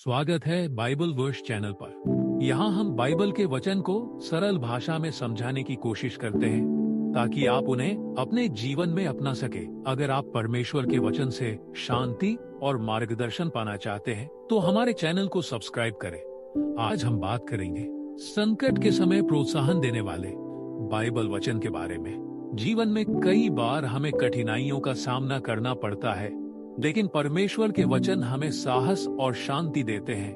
स्वागत है Bible verse channel पर। यहाँ हम बाइबल के वचन को सरल भाषा में समझाने की कोशिश करते हैं ताकि आप उन्हें अपने जीवन में अपना सके। अगर आप परमेश्वर के वचन से शांति और मार्गदर्शन पाना चाहते हैं तो हमारे चैनल को सब्सक्राइब करें। आज हम बात करेंगे संकट के समय प्रोत्साहन देने वाले बाइबल वचन के बारे में। जीवन में कई बार हमें कठिनाइयों का सामना करना पड़ता है, लेकिन परमेश्वर के वचन हमें साहस और शांति देते हैं।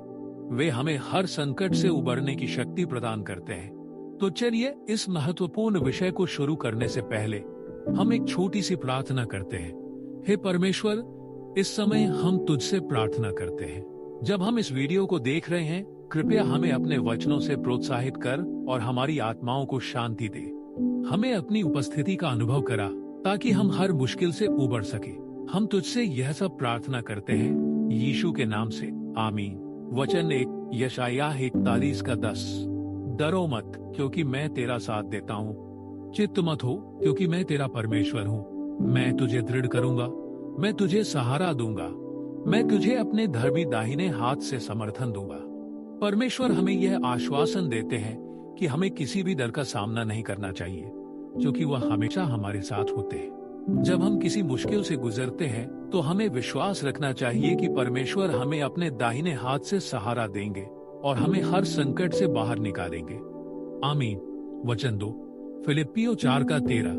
वे हमें हर संकट से उबरने की शक्ति प्रदान करते हैं। तो चलिए इस महत्वपूर्ण विषय को शुरू करने से पहले हम एक छोटी सी प्रार्थना करते हैं। हे परमेश्वर, इस समय हम तुझसे प्रार्थना करते हैं। जब हम इस वीडियो को देख रहे हैं, कृपया हमें अपने वचनों से प्रोत्साहित कर और हमारी आत्माओं को शांति दे। हमें अपनी उपस्थिति का अनुभव करा ताकि हम हर मुश्किल से उबर सके। हम तुझसे यह सब प्रार्थना करते हैं यीशु के नाम से, आमीन। वचन 1 यशायाह 41:10। डरो मत, क्योंकि मैं तेरा साथ देता हूँ। चित्त मत हो, क्योंकि मैं तेरा परमेश्वर हूँ। मैं तुझे दृढ़ करूंगा, मैं तुझे सहारा दूंगा, मैं तुझे अपने धर्मी दाहिने हाथ से समर्थन दूंगा। परमेश्वर हमें यह आश्वासन देते हैं कि हमें किसी भी डर का सामना नहीं करना चाहिए, क्योंकि वह हमेशा हमारे साथ होते हैं। जब हम किसी मुश्किल से गुजरते हैं तो हमें विश्वास रखना चाहिए कि परमेश्वर हमें अपने दाहिने हाथ से सहारा देंगे और हमें हर संकट से बाहर निकालेंगे, आमीन। वचन 2 फिलिप्पियों 4:13।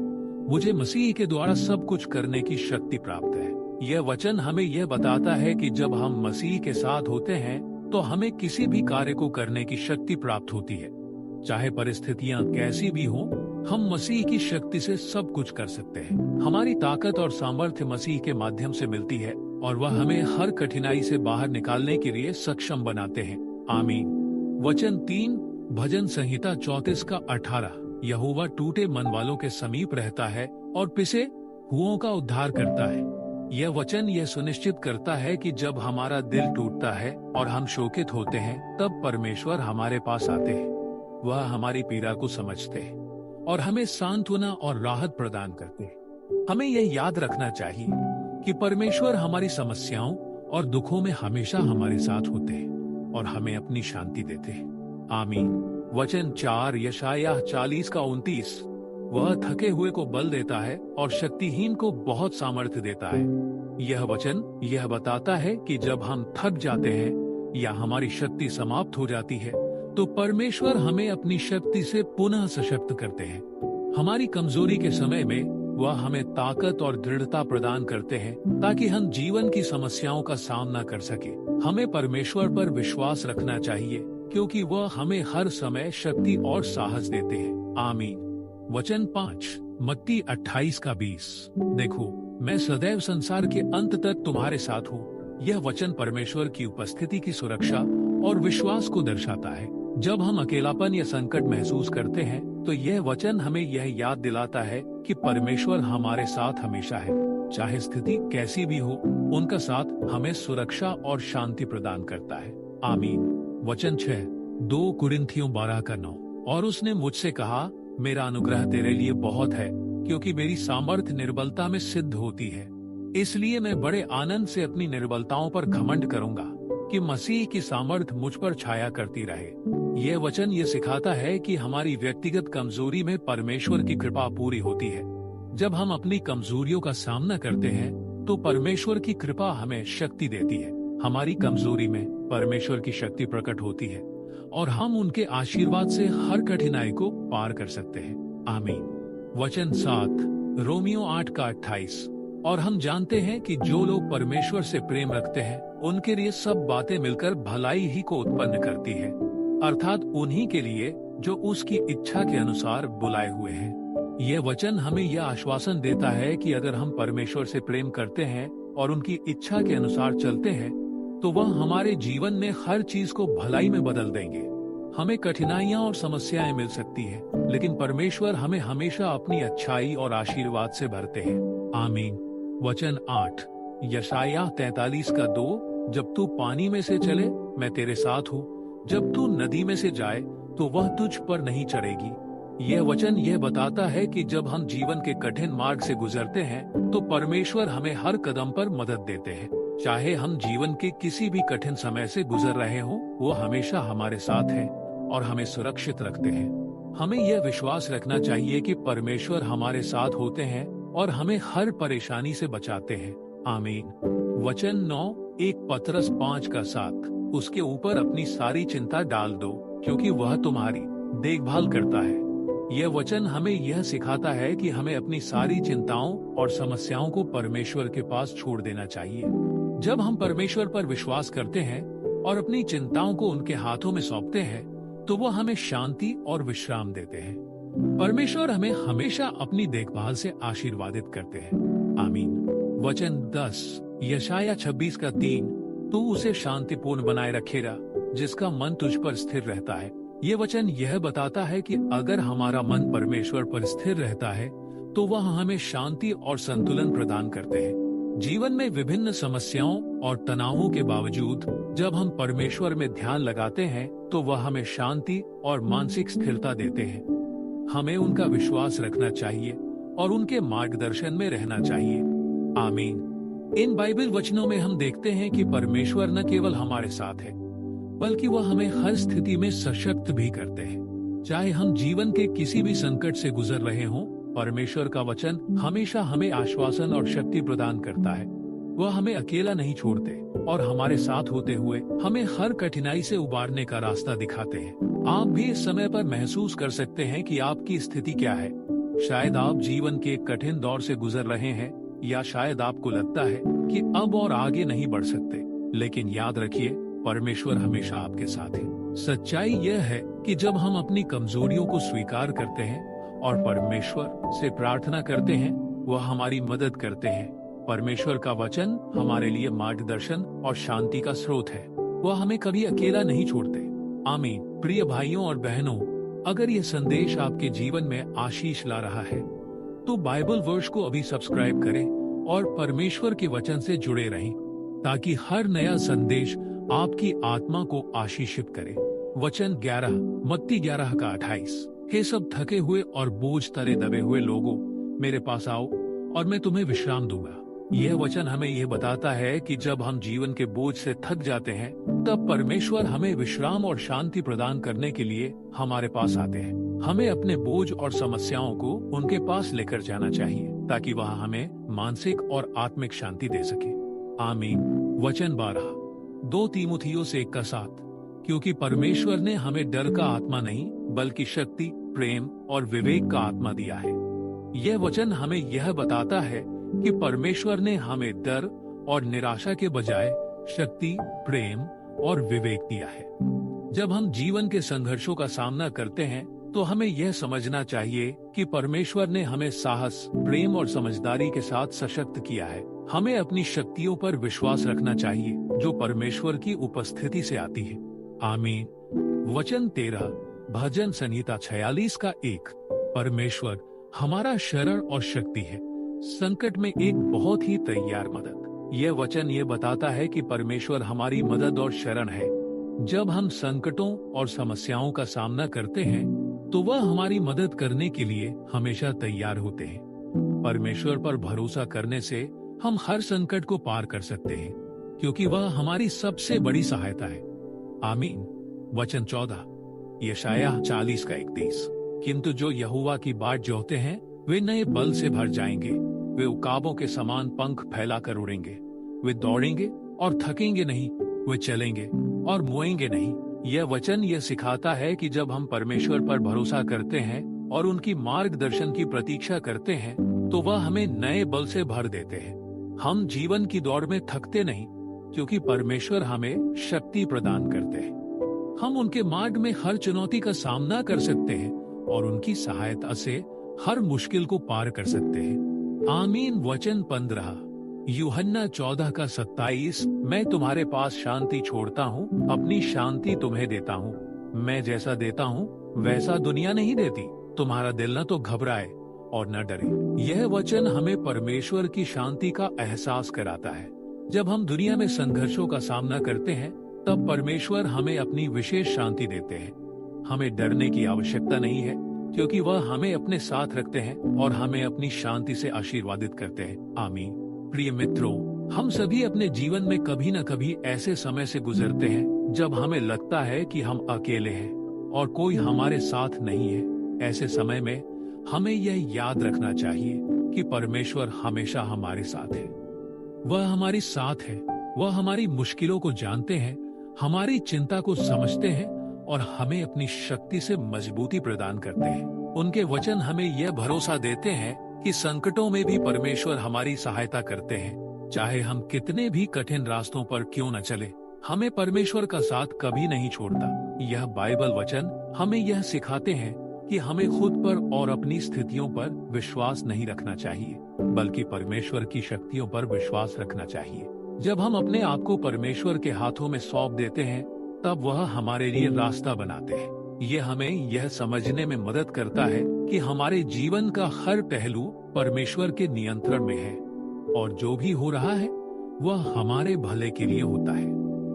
मुझे मसीह के द्वारा सब कुछ करने की शक्ति प्राप्त है। यह वचन हमें यह बताता है कि जब हम मसीह के साथ होते हैं तो हमें किसी भी कार्य को करने की शक्ति प्राप्त होती है। चाहे परिस्थितियां कैसी भी हों, हम मसीह की शक्ति से सब कुछ कर सकते हैं। हमारी ताकत और सामर्थ्य मसीह के माध्यम से मिलती है और वह हमें हर कठिनाई से बाहर निकालने के लिए सक्षम बनाते हैं, आमीन। वचन 3 भजन संहिता 34:18। यहोवा टूटे मन वालों के समीप रहता है और पिसे हुओं का उद्धार करता है। यह वचन यह सुनिश्चित करता है कि जब हमारा दिल टूटता है और हम शोकित होते हैं, तब परमेश्वर हमारे पास आते हैं। वह हमारी पीड़ा को समझते हैं और हमें सांत्वना और राहत प्रदान करते हैं। हमें यह याद रखना चाहिए कि परमेश्वर हमारी समस्याओं और दुखों में हमेशा हमारे साथ होते हैं और हमें अपनी शांति देते हैं, आमीन। वचन 4 यशायाह 40:29। वह थके हुए को बल देता है और शक्तिहीन को बहुत सामर्थ्य देता है। यह वचन यह बताता है कि जब हम थक जाते हैं या हमारी शक्ति समाप्त हो जाती है तो परमेश्वर हमें अपनी शक्ति से पुनः सशक्त करते हैं। हमारी कमजोरी के समय में वह हमें ताकत और दृढ़ता प्रदान करते हैं ताकि हम जीवन की समस्याओं का सामना कर सके। हमें परमेश्वर पर विश्वास रखना चाहिए, क्योंकि वह हमें हर समय शक्ति और साहस देते हैं, आमीन। वचन 5 मत्ती 28:20। देखो, मैं सदैव संसार के अंत तक तुम्हारे साथ हूँ। यह वचन परमेश्वर की उपस्थिति की सुरक्षा और विश्वास को दर्शाता है। जब हम अकेलापन या संकट महसूस करते हैं तो यह वचन हमें यह याद दिलाता है कि परमेश्वर हमारे साथ हमेशा है। चाहे स्थिति कैसी भी हो, उनका साथ हमें सुरक्षा और शांति प्रदान करता है, आमीन। वचन 6 2 कुरिन्थियों 12:9। और उसने मुझसे कहा, मेरा अनुग्रह तेरे लिए बहुत है, क्योंकि मेरी सामर्थ्य निर्बलता में सिद्ध होती है। इसलिए मैं बड़े आनंद से अपनी निर्बलताओं पर घमंड करूंगा कि मसीह की सामर्थ मुझ पर छाया करती रहे। यह वचन ये सिखाता है कि हमारी व्यक्तिगत कमजोरी में परमेश्वर की कृपा पूरी होती है। जब हम अपनी कमजोरियों का सामना करते हैं तो परमेश्वर की कृपा हमें शक्ति देती है। हमारी कमजोरी में परमेश्वर की शक्ति प्रकट होती है और हम उनके आशीर्वाद से हर कठिनाई को पार कर सकते हैं, आमीन। वचन 7 रोमियो 8:28। और हम जानते हैं कि जो लोग परमेश्वर से प्रेम रखते हैं उनके लिए सब बातें मिलकर भलाई ही को उत्पन्न करती है, अर्थात उन्हीं के लिए जो उसकी इच्छा के अनुसार बुलाए हुए हैं। यह वचन हमें यह आश्वासन देता है कि अगर हम परमेश्वर से प्रेम करते हैं और उनकी इच्छा के अनुसार चलते हैं तो वह हमारे जीवन में हर चीज को भलाई में बदल देंगे। हमें कठिनाइयां और समस्याएं मिल सकती हैं, लेकिन परमेश्वर हमें हमेशा अपनी अच्छाई और आशीर्वाद से भरते हैं, आमीन। वचन 8 यशायाह 43:2। जब तू पानी में से चले, मैं तेरे साथ हूँ। जब तू नदी में से जाए तो वह तुझ पर नहीं चढ़ेगी। यह वचन यह बताता है कि जब हम जीवन के कठिन मार्ग से गुजरते हैं तो परमेश्वर हमें हर कदम पर मदद देते हैं। चाहे हम जीवन के किसी भी कठिन समय से गुजर रहे हों, वो हमेशा हमारे साथ है और हमें सुरक्षित रखते हैं। हमें यह विश्वास रखना चाहिए कि परमेश्वर हमारे साथ होते हैं और हमें हर परेशानी से बचाते हैं। आमीन। वचन 9, 1 पतरस 5:7। उसके ऊपर अपनी सारी चिंता डाल दो, क्योंकि वह तुम्हारी देखभाल करता है। यह वचन हमें यह सिखाता है कि हमें अपनी सारी चिंताओं और समस्याओं को परमेश्वर के पास छोड़ देना चाहिए। जब हम परमेश्वर पर विश्वास करते हैं और अपनी चिंताओं को उनके हाथों में सौंपते हैं, तो वो हमें शांति और विश्राम देते हैं। परमेश्वर हमें हमेशा अपनी देखभाल से आशीर्वादित करते हैं। आमीन। वचन 10, यशाया 26:3। तू उसे शांतिपूर्ण बनाए रखेगा, जिसका मन तुझ पर स्थिर रहता है। ये वचन यह बताता है कि अगर हमारा मन परमेश्वर पर स्थिर रहता है, तो वह हमें शांति और संतुलन प्रदान करते हैं। जीवन में विभिन्न समस्याओं और तनावों के बावजूद जब हम परमेश्वर में ध्यान लगाते हैं, तो वह हमें शांति और मानसिक स्थिरता देते हैं। हमें उनका विश्वास रखना चाहिए और उनके मार्गदर्शन में रहना चाहिए। आमीन। इन बाइबल वचनों में हम देखते हैं कि परमेश्वर न केवल हमारे साथ है, बल्कि वह हमें हर स्थिति में सशक्त भी करते हैं। चाहे हम जीवन के किसी भी संकट से गुजर रहे हों, परमेश्वर का वचन हमेशा हमें आश्वासन और शक्ति प्रदान करता है। वह हमें अकेला नहीं छोड़ते और हमारे साथ होते हुए हमें हर कठिनाई से उबारने का रास्ता दिखाते हैं। आप भी इस समय पर महसूस कर सकते हैं कि आपकी स्थिति क्या है। शायद आप जीवन के एक कठिन दौर से गुजर रहे हैं, या शायद आपको लगता है कि अब और आगे नहीं बढ़ सकते। लेकिन याद रखिए, परमेश्वर हमेशा आपके साथ है। सच्चाई यह है कि जब हम अपनी कमजोरियों को स्वीकार करते हैं और परमेश्वर से प्रार्थना करते हैं, वह हमारी मदद करते हैं। परमेश्वर का वचन हमारे लिए मार्गदर्शन और शांति का स्रोत है। वह हमें कभी अकेला नहीं छोड़ते। आमीन। प्रिय भाइयों और बहनों, अगर यह संदेश आपके जीवन में आशीष ला रहा है, तो बाइबल वर्स को अभी सब्सक्राइब करें और परमेश्वर के वचन से जुड़े रहें, ताकि हर नया संदेश आपकी आत्मा को आशीषित करे। वचन 11, मत्ती 11:28। हे सब थके हुए और बोझ तले दबे हुए लोगों, मेरे पास आओ और मैं तुम्हें विश्राम दूंगा। यह वचन हमें यह बताता है कि जब हम जीवन के बोझ से थक जाते हैं, तब परमेश्वर हमें विश्राम और शांति प्रदान करने के लिए हमारे पास आते हैं। हमें अपने बोझ और समस्याओं को उनके पास लेकर जाना चाहिए, ताकि वह हमें मानसिक और आत्मिक शांति दे सके। आमीन। वचन 12, 2 तीमुथियुस 1:7। क्योंकि परमेश्वर ने हमें डर का आत्मा नहीं, बल्कि शक्ति, प्रेम और विवेक का आत्मा दिया है। यह वचन हमें यह बताता है कि परमेश्वर ने हमें डर और निराशा के बजाय शक्ति, प्रेम और विवेक दिया है। जब हम जीवन के संघर्षों का सामना करते हैं, तो हमें यह समझना चाहिए कि परमेश्वर ने हमें साहस, प्रेम और समझदारी के साथ सशक्त किया है। हमें अपनी शक्तियों पर विश्वास रखना चाहिए, जो परमेश्वर की उपस्थिति से आती है। आमीन। वचन 13, भजन संहिता 46:1। परमेश्वर हमारा शरण और शक्ति है, संकट में एक बहुत ही तैयार मदद। यह वचन यह बताता है कि परमेश्वर हमारी मदद और शरण है। जब हम संकटों और समस्याओं का सामना करते हैं, तो वह हमारी मदद करने के लिए हमेशा तैयार होते हैं। परमेश्वर पर भरोसा करने से हम हर संकट को पार कर सकते हैं, क्योंकि वह हमारी सबसे बड़ी सहायता है। आमीन। वचन 14, यशायाह 40:31। किंतु जो यहोवा की बाट जोहते हैं, वे नए बल से भर जाएंगे। वे उकाबों के समान पंख फैलाकर उड़ेंगे। वे दौड़ेंगे और थकेंगे नहीं, वे चलेंगे और मोएंगे नहीं। यह वचन यह सिखाता है कि जब हम परमेश्वर पर भरोसा करते हैं और उनकी मार्गदर्शन की प्रतीक्षा करते हैं, तो वह हमें नए बल से भर देते हैं। हम जीवन की दौड़ में थकते नहीं, क्योंकि परमेश्वर हमें शक्ति प्रदान करते हैं। हम उनके मार्ग में हर चुनौती का सामना कर सकते हैं और उनकी सहायता से हर मुश्किल को पार कर सकते हैं। आमीन। वचन 15, यूहन्ना 14:27। मैं तुम्हारे पास शांति छोड़ता हूँ, अपनी शांति तुम्हें देता हूँ। मैं जैसा देता हूँ, वैसा दुनिया नहीं देती। तुम्हारा दिल न तो घबराए और न डरे। यह वचन हमें परमेश्वर की शांति का एहसास कराता है। जब हम दुनिया में संघर्षों का सामना करते हैं, तब परमेश्वर हमें अपनी विशेष शांति देते हैं। हमें डरने की आवश्यकता नहीं है, क्योंकि वह हमें अपने साथ रखते हैं और हमें अपनी शांति से आशीर्वादित करते हैं। आमीन। प्रिय मित्रों, हम सभी अपने जीवन में कभी न कभी ऐसे समय से गुजरते हैं जब हमें लगता है कि हम अकेले हैं और कोई हमारे साथ नहीं है। ऐसे समय में हमें यह याद रखना चाहिए कि परमेश्वर हमेशा हमारे साथ है। वह हमारी साथ है। वह हमारी मुश्किलों को जानते हैं, हमारी चिंता को समझते हैं और हमें अपनी शक्ति से मजबूती प्रदान करते हैं। उनके वचन हमें यह भरोसा देते हैं कि संकटों में भी परमेश्वर हमारी सहायता करते हैं। चाहे हम कितने भी कठिन रास्तों पर क्यों न चले, हमें परमेश्वर का साथ कभी नहीं छोड़ता। यह बाइबल वचन हमें यह सिखाते हैं कि हमें खुद पर और अपनी स्थितियों पर विश्वास नहीं रखना चाहिए, बल्कि परमेश्वर की शक्तियों पर विश्वास रखना चाहिए। जब हम अपने आप को परमेश्वर के हाथों में सौंप देते हैं, तब वह हमारे लिए रास्ता बनाते हैं। ये हमें यह समझने में मदद करता है कि हमारे जीवन का हर पहलू परमेश्वर के नियंत्रण में है और जो भी हो रहा है वह हमारे भले के लिए होता है।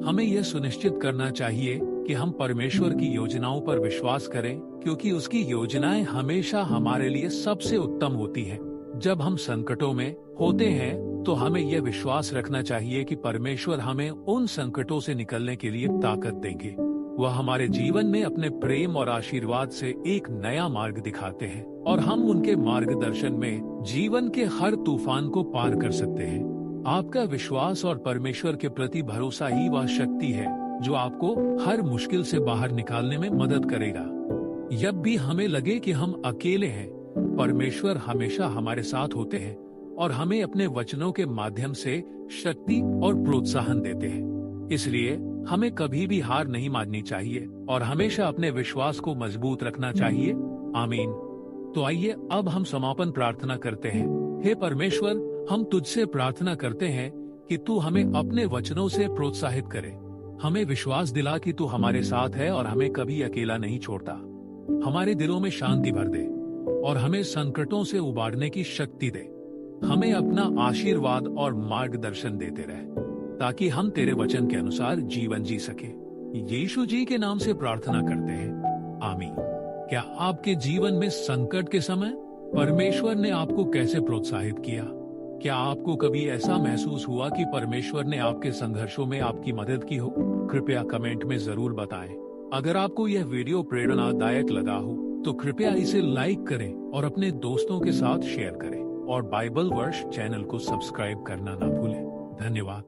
हमें यह सुनिश्चित करना चाहिए कि हम परमेश्वर की योजनाओं पर विश्वास करें, क्योंकि उसकी योजनाएं हमेशा हमारे लिए सबसे उत्तम होती हैं। जब हम संकटों में होते हैं तो हमें यह विश्वास रखना चाहिए कि परमेश्वर हमें उन संकटों से निकलने के लिए ताकत देंगे। वह हमारे जीवन में अपने प्रेम और आशीर्वाद से एक नया मार्ग दिखाते हैं और हम उनके मार्गदर्शन में जीवन के हर तूफान को पार कर सकते हैं। आपका विश्वास और परमेश्वर के प्रति भरोसा ही वह शक्ति है जो आपको हर मुश्किल से बाहर निकालने में मदद करेगा। जब भी हमें लगे कि हम अकेले हैं, परमेश्वर हमेशा हमारे साथ होते हैं और हमें अपने वचनों के माध्यम से शक्ति और प्रोत्साहन देते हैं। इसलिए हमें कभी भी हार नहीं माननी चाहिए और हमेशा अपने विश्वास को मजबूत रखना चाहिए। आमीन। तो आइए अब हम समापन प्रार्थना करते हैं। हे परमेश्वर, हम तुझसे प्रार्थना करते हैं कि तू हमें अपने वचनों से प्रोत्साहित करे। हमें विश्वास दिला कि तू हमारे साथ है और हमें कभी अकेला नहीं छोड़ता। हमारे दिलों में शांति भर दे और हमें संकटों से उबारने की शक्ति दे। हमें अपना आशीर्वाद और मार्गदर्शन देते रहे ताकि हम तेरे वचन के अनुसार जीवन जी सके। यीशु जी के नाम से प्रार्थना करते हैं, आमीन। क्या आपके जीवन में संकट के समय परमेश्वर ने आपको कैसे प्रोत्साहित किया? क्या आपको कभी ऐसा महसूस हुआ कि परमेश्वर ने आपके संघर्षों में आपकी मदद की हो? कृपया कमेंट में जरूर बताएं। अगर आपको यह वीडियो प्रेरणादायक लगा हो तो कृपया इसे लाइक करें और अपने दोस्तों के साथ शेयर करें और बाइबल वर्ष चैनल को सब्सक्राइब करना ना भूलें। धन्यवाद।